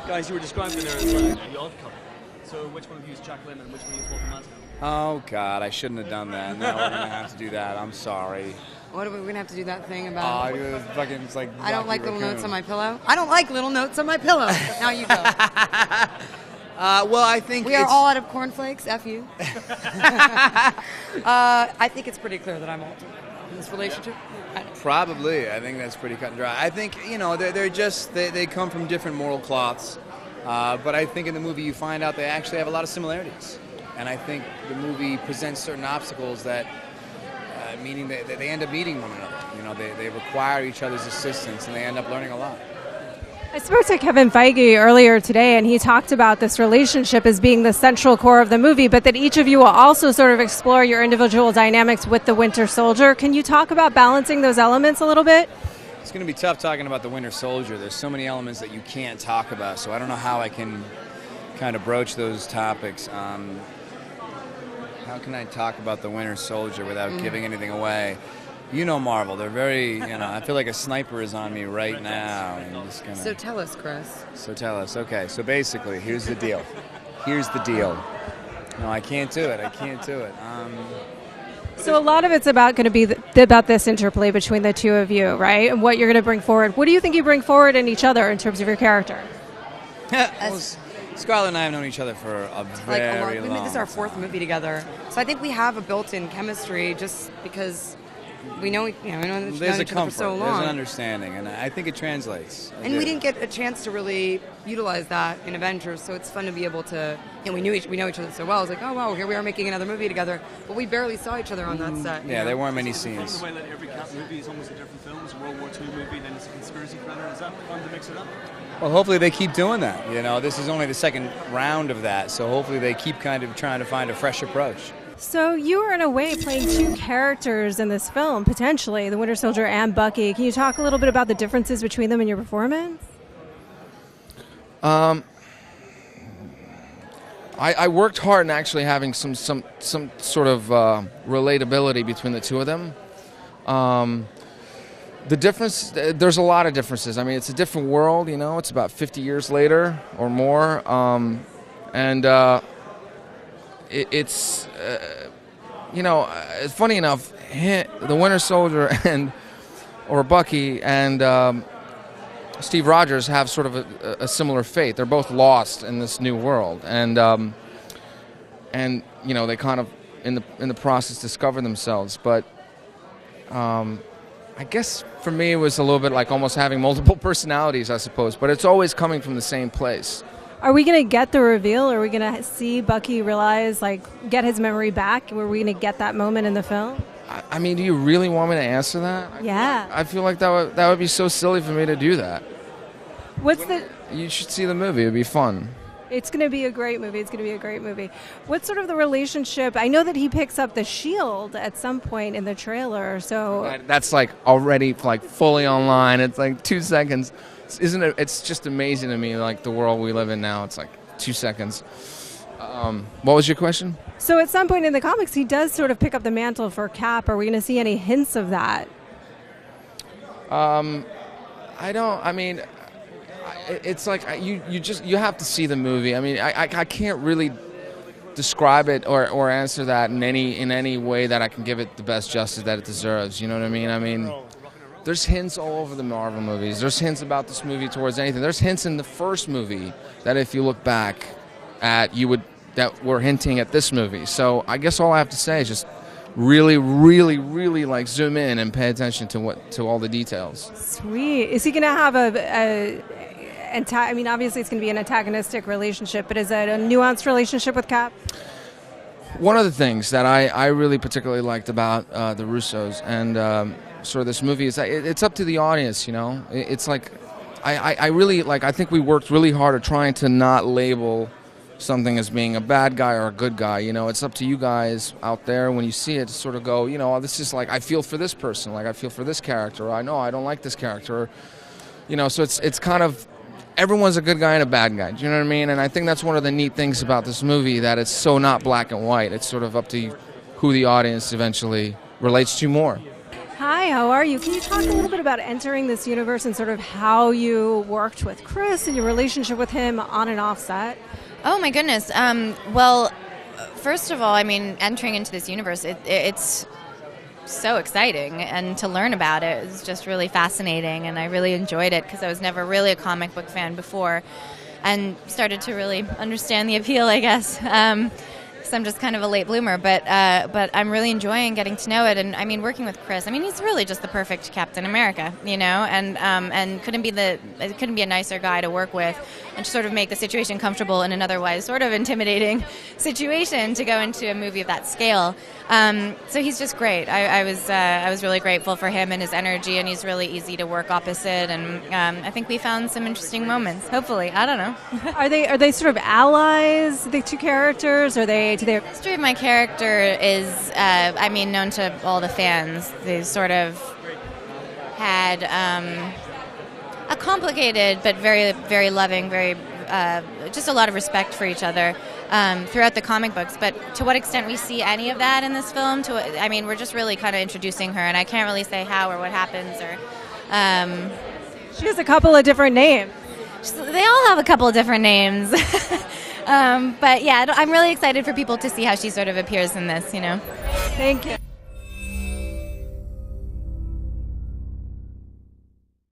Guys, you were describing there as the odd couple. So which one of you is Jacqueline and which one of you is Walter Matthau? Oh, God, I shouldn't have done that. Now we're going to have to do that. I'm sorry. What are we going to have to do that thing about? It's like I don't like little Raccoon. notes on my pillow. I don't like little notes on my pillow. Now you go. Well, I think We are all out of cornflakes. F you. I think it's pretty clear that I'm Walter in this relationship. Probably. I think that's pretty cut and dry. I think, they come from different moral cloths. But I think in the movie you find out they actually have a lot of similarities. And I think the movie presents certain obstacles that, meaning that they end up meeting one another. They require each other's assistance and they end up learning a lot. I spoke to Kevin Feige earlier today, and he talked about this relationship as being the central core of the movie, but that each of you will also sort of explore your individual dynamics with the Winter Soldier. Can you talk about balancing those elements a little bit? It's going to be tough talking about the Winter Soldier. There's so many elements that you can't talk about, so I don't know how I can kind of broach those topics. How can I talk about the Winter Soldier without giving anything away? You know Marvel. They're very, I feel like a sniper is on me right now. So tell us, Chris. So tell us. Okay, so basically, here's the deal. No, I can't do it. So a lot of it's going to be about this interplay between the two of you, right? And what you're going to bring forward. What do you think you bring forward in each other in terms of your character? Well, Scarlett and I have known each other for a very long This is our time. fourth movie together, so I think we have a built-in chemistry just because we know each other There's a for comfort, so long. there's an understanding, and I think it translates. And we didn't get a chance to really utilize that in Avengers, so it's fun to be able to. We know each other so well. It's like, oh wow, here we are making another movie together, but we barely saw each other on that set. Yeah, there weren't many scenes. The way that every Cap movie is almost a different film. It's a World War II movie, then it's a conspiracy thriller. Is that fun to mix it up? Well, hopefully they keep doing that. This is only the second round of that, so hopefully they keep kind of trying to find a fresh approach. So you are, in a way, playing two characters in this film, potentially, the Winter Soldier and Bucky. Can you talk a little bit about the differences between them in your performance? I worked hard in actually having some sort of relatability between the two of them. The difference, there's a lot of differences. I mean, it's a different world, it's about 50 years later or more. It's funny enough, the Winter Soldier or Bucky and Steve Rogers have sort of a similar fate. They're both lost in this new world, and they kind of in the process discover themselves. But I guess for me it was a little bit like almost having multiple personalities, I suppose. But it's always coming from the same place. Are we going to get the reveal? Are we going to see Bucky realize, get his memory back? Were we going to get that moment in the film? I mean, do you really want me to answer that? Yeah. I feel like that would be so silly for me to do that. You should see the movie. It'd be fun. It's going to be a great movie. What's sort of the relationship? I know that he picks up the shield at some point in the trailer. So that's already fully online. It's 2 seconds. Isn't it? It's just amazing to me, the world we live in now. It's 2 seconds. What was your question? So at some point in the comics, he does sort of pick up the mantle for Cap. Are we going to see any hints of that? I don't. I mean, it's you have to see the movie. I mean, I can't really describe it or answer that in any way that I can give it the best justice that it deserves. You know what I mean? I mean. There's hints all over the Marvel movies. There's hints about this movie towards anything. There's hints in the first movie that if you look back at, that were hinting at this movie. So I guess all I have to say is just really, really, really zoom in and pay attention to all the details. Sweet. Is he going to have I mean, obviously it's going to be an antagonistic relationship, but is it a nuanced relationship with Cap? One of the things that I really particularly liked about the Russos and sort of this movie is that it's up to the audience, It's I really I think we worked really hard at trying to not label something as being a bad guy or a good guy. It's up to you guys out there when you see it to sort of go, this is I feel for this person, I feel for this character, or I know I don't like this character, so it's kind of everyone's a good guy and a bad guy. Do you know what I mean? And I think that's one of the neat things about this movie, that it's so not black and white. It's sort of up to who the audience eventually relates to more. Hi, how are you? Can you talk a little bit about entering this universe and sort of how you worked with Chris and your relationship with him on and off set? Oh my goodness. Well, first of all, I mean, entering into this universe, it's so exciting, and to learn about it is just really fascinating, and I really enjoyed it because I was never really a comic book fan before, and started to really understand the appeal, I guess. So I'm just kind of a late bloomer, but I'm really enjoying getting to know it. And I mean, working with Chris, I mean, he's really just the perfect Captain America, you know, and couldn't be a nicer guy to work with, and to sort of make the situation comfortable in an otherwise sort of intimidating situation to go into a movie of that scale. So he's just great. I was really grateful for him and his energy, and he's really easy to work opposite. And I think we found some interesting moments. Hopefully, I don't know. Are they sort of allies, the two characters? The history of my character is, known to all the fans. They sort of had a complicated but very, very loving, very just a lot of respect for each other throughout the comic books. But to what extent we see any of that in this film? We're just really kind of introducing her, and I can't really say how or what happens. She has a couple of different names. They all have a couple of different names. But yeah, I'm really excited for people to see how she sort of appears in this, you know. Thank you.